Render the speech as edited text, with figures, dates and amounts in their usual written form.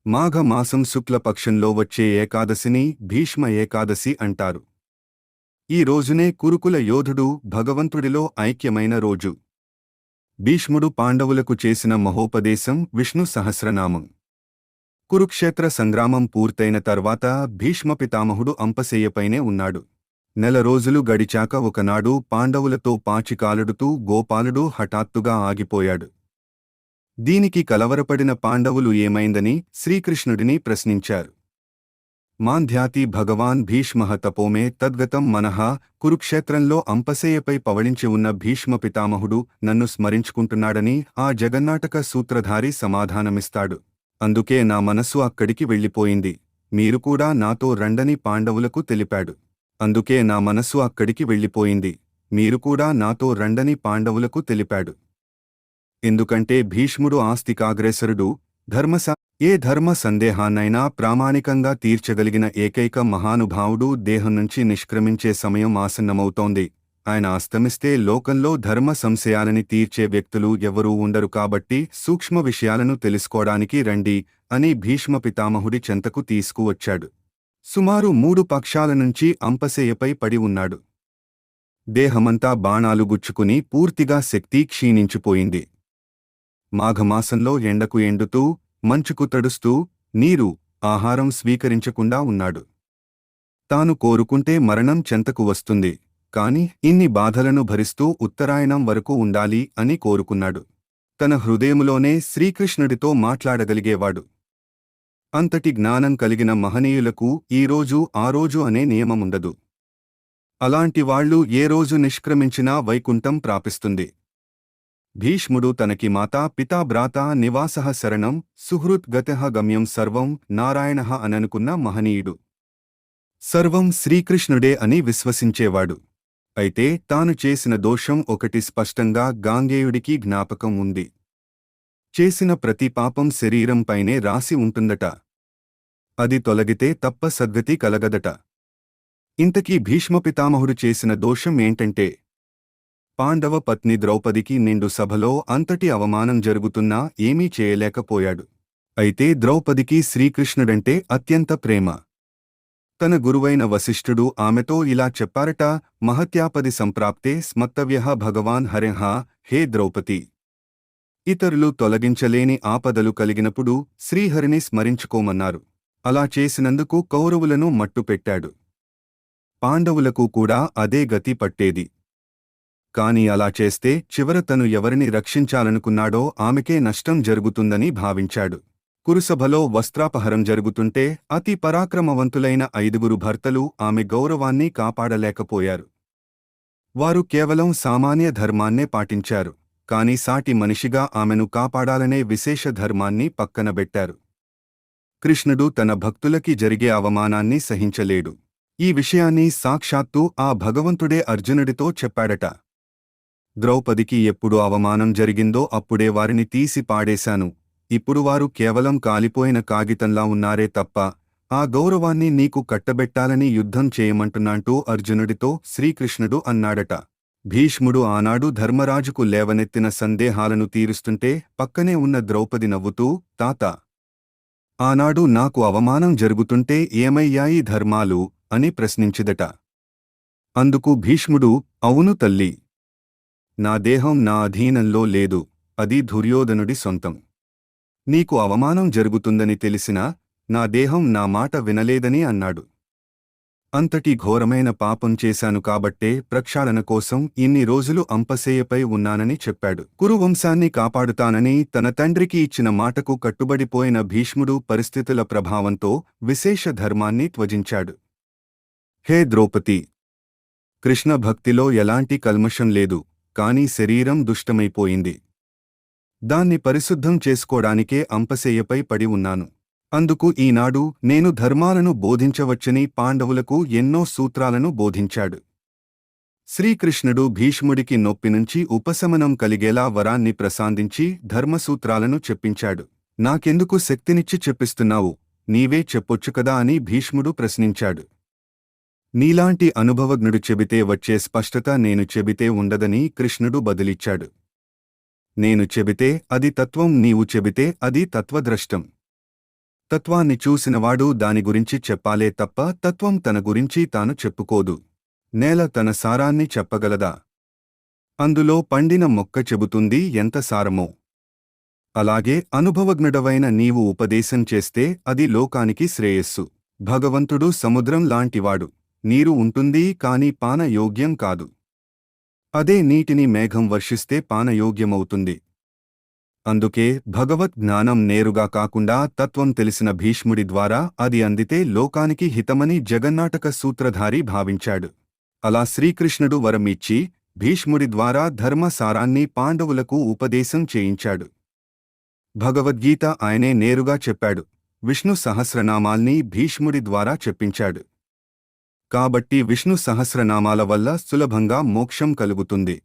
మాఘ మాసం శుక్లపక్షంలో వచ్చే ఏకాదశిని భీష్మ ఏకాదశి అంటారు. ఈ రోజునే కురుకుల యోధుడు భగవంతుడిలో ఐక్యమైన రోజు. భీష్ముడు పాండవులకు చేసిన మహోపదేశం విష్ణు సహస్రనామం. కురుక్షేత్ర సంగ్రామం పూర్తయిన తర్వాత భీష్మ పితామహుడు అంపశయ్యపైనే ఉన్నాడు. నెల రోజులు గడిచాక ఒకనాడు పాండవులతో పాచికాలుడుతూ గోపాలుడు హఠాత్తుగా ఆగిపోయాడు. దీనికి కలవరపడిన పాండవులు ఏమైందని శ్రీకృష్ణుడిని ప్రశ్నించారు. మాంధ్యాతి భగవాన్ భీష్మః తపోమే తద్గతం మనః. కురుక్షేత్రంలో అంపశయ్యపై పవళించి ఉన్న భీష్మ పితామహుడు నన్ను స్మరించుకుంటున్నాడని ఆ జగన్నాటక సూత్రధారి సమాధానమిస్తాడు. అందుకే నా మనస్సు అక్కడికి వెళ్ళిపోయింది. మీరు కూడా నాతో రండని పాండవులకు తెలిపాడు. అందుకే నా మనస్సు అక్కడికి వెళ్ళిపోయింది. మీరు కూడా నాతో రండని పాండవులకు తెలిపాడు. ఎందుకంటే భీష్ముడు ఆస్తికాగ్రేసరుడు, ఏ ధర్మ సందేహాన్నైనా ప్రామాణికంగా తీర్చగలిగిన ఏకైక మహానుభావుడు దేహం నుంచి నిష్క్రమించే సమయం ఆసన్నమవుతోంది. ఆయన అస్తమిస్తే లోకంలో ధర్మ సంశయాలని తీర్చే వ్యక్తులు ఎవరూ ఉండరు. కాబట్టి సూక్ష్మ విషయాలను తెలుసుకోవడానికి రండి అని భీష్మ పితామహుడి చెంతకు తీసుకువచ్చాడు. సుమారు 3 పక్షాల నుంచి అంపశయ్యపై పడి ఉన్నాడు. దేహమంతా బాణాలు గుచ్చుకుని పూర్తిగా శక్తి క్షీణించిపోయింది. మాఘమాసంలో ఎండకు ఎండుతూ మంచుకు తడుస్తూ నీరు, ఆహారం స్వీకరించకుండా ఉన్నాడు. తాను కోరుకుంటే మరణం చెంతకు వస్తుంది, కాని ఇన్ని బాధలను భరిస్తూ ఉత్తరాయణం వరకు ఉండాలి అని కోరుకున్నాడు. తన హృదయములోనే శ్రీకృష్ణుడితో మాట్లాడగలిగేవాడు. అంతటి జ్ఞానం కలిగిన మహనీయులకు ఈరోజు ఆ రోజు అనే నియమముండదు. అలాంటి వాళ్లు ఏ రోజు నిష్క్రమించినా వైకుంఠం ప్రాపిస్తుంది. భీష్ముడు తనకి మాతా పితా భ్రాతా నివాసః శరణం సుహృత్ గతః గమ్యం సర్వం నారాయణః అననుకున్న మహనీయుడు. సర్వం శ్రీకృష్ణుడే అని విశ్వసించేవాడు. అయితే తాను చేసిన దోషం ఒకటి స్పష్టంగా గాంగేయుడికి జ్ఞాపకం ఉంది. చేసిన ప్రతి పాపం శరీరంపైనే రాసి ఉంటుందట. అది తొలగితే తప్ప సద్గతి కలగదట. ఇంతకీ భీష్మపితామహుడు చేసిన దోషం ఏంటంటే, పాండవ పత్ని ద్రౌపదికి నిండు సభలో అంతటి అవమానం జరుగుతున్నా ఏమీ చేయలేకపోయాడు. అయితే ద్రౌపదికి శ్రీకృష్ణుడంటే అత్యంత ప్రేమ. తన గురువైన వశిష్ఠుడు ఆమెతో ఇలా చెప్పారట: మహత్యాపది సంప్రాప్తే స్మత్తవ్యః భగవాన్ హరిః. హే ద్రౌపది, ఇతరులు తొలగించలేని ఆపదలు కలిగినప్పుడు శ్రీహరిని స్మరించుకోమన్నారు. అలా చేసినందుకు కౌరవులను మట్టుపెట్టాడు. పాండవులకు కూడా అదే గతి పట్టేది. కాని అలా చేస్తే చివర తను ఎవరిని రక్షించాలనుకున్నాడో ఆమెకే నష్టం జరుగుతుందని భావించాడు. కురుసభలో వస్త్రాపహరం జరుగుతుంటే అతి పరాక్రమవంతులైన 5 భర్తలు ఆమె గౌరవాన్ని కాపాడలేకపోయారు. వారు కేవలం సామాన్య ధర్మాన్నే పాటించారు, కాని సాటి మనిషిగా ఆమెను కాపాడాలనే విశేష ధర్మాన్ని పక్కనబెట్టారు. కృష్ణుడు తన భక్తులకి జరిగే అవమానాన్ని సహించలేడు. ఈ విషయాన్ని సాక్షాత్తు ఆ భగవంతుడే అర్జునుడితో చెప్పాడట. ద్రౌపదికి ఎప్పుడు అవమానం జరిగిందో అప్పుడే వారిని తీసి పాడేశాను. ఇప్పుడు వారు కేవలం కాలిపోయిన కాగితంలా ఉన్నారే తప్ప ఆ గౌరవాన్ని నీకు కట్టబెట్టాలని యుద్ధం చేయమంటున్నాంటూ అర్జునుడితో శ్రీకృష్ణుడు అన్నాడట. భీష్ముడు ఆనాడు ధర్మరాజుకు లేవనెత్తిన సందేహాలను తీరుస్తుంటే పక్కనే ఉన్న ద్రౌపది నవ్వుతూ, తాతా, ఆనాడు నాకు అవమానం జరుగుతుంటే ఏమయ్యాయి ధర్మాలు అని ప్రశ్నించిదట. అందుకు భీష్ముడు, అవును తల్లి, నా దేహం నా అధీనంలో లేదు, అది దుర్యోధనుడి సొంతం. నీకు అవమానం జరుగుతుందని తెలిసినా నా దేహం నా మాట వినలేదని అన్నాడు. అంతటి ఘోరమైన పాపం చేశాను కాబట్టే ప్రక్షాళన కోసం ఇన్ని రోజులు అంపశయ్యపై ఉన్నానని చెప్పాడు. కురువంశాన్ని కాపాడుతానని తన తండ్రికి ఇచ్చిన మాటకు కట్టుబడిపోయిన భీష్ముడు పరిస్థితుల ప్రభావంతో విశేష ధర్మాన్ని త్వజించాడు. హే ద్రౌపది, కృష్ణ భక్తిలో ఎలాంటి కల్మషం లేదు, కాని శరీరం దుష్టమైపోయింది. దాన్ని పరిశుద్ధం చేసుకోడానికే అంపశయ్యపై పడి ఉన్నాను. అందుకు ఈనాడు నేను ధర్మాలను బోధించవచ్చని పాండవులకు ఎన్నో సూత్రాలను బోధించాడు. శ్రీకృష్ణుడు భీష్ముడికి నొప్పి నుంచి ఉపశమనం కలిగేలా వరాన్ని ప్రసాదించి ధర్మసూత్రాలను చెప్పించాడు. నాకెందుకు శక్తినిచ్చి చెప్పిస్తున్నావు, నీవే చెప్పొచ్చు కదా అని భీష్ముడు ప్రశ్నించాడు. నీలాంటి అనుభవజ్ఞుడు చెబితే వచ్చే స్పష్టత నేను చెబితే ఉండదని కృష్ణుడు బదులిచ్చాడు. నేను చెబితే అది తత్వం, నీవు చెబితే అది తత్వద్రష్టం. తత్వాన్ని చూసినవాడు దాని గురించి చెప్పాలే తప్ప తత్వం తన గురించి తాను చెప్పుకోదు. నేల తన సారాన్ని చెప్పగలదా? అందులో పండిన మొక్క చెబుతుంది ఎంత సారమో. అలాగే అనుభవజ్ఞుడవైన నీవు ఉపదేశం చేస్తే అది లోకానికి శ్రేయస్సు. భగవంతుడు సముద్రం లాంటివాడు. నీరు ఉంటుంది కాని పానయోగ్యం కాదు. అదే నీటిని మేఘం వర్షిస్తే పానయోగ్యమవుతుంది. అందుకే భగవద్ జ్ఞానం నేరుగా కాకుండా తత్వం తెలిసిన భీష్ముడి ద్వారా అది అందితే లోకానికి హితమని జగన్నాటక సూత్రధారి భావించాడు. అలా శ్రీకృష్ణుడు వరం ఇచ్చి భీష్ముడి ద్వారా ధర్మ సారాన్ని పాండవులకు ఉపదేశం చేయించాడు. భగవద్గీత ఆయనే నేరుగా చెప్పాడు. విష్ణు సహస్రనామాల్ని భీష్ముడి ద్వారా చెప్పించాడు. కాబట్టి విష్ణు సహస్రనామాల వల్ల సులభంగా మోక్షం కలుగుతుంది.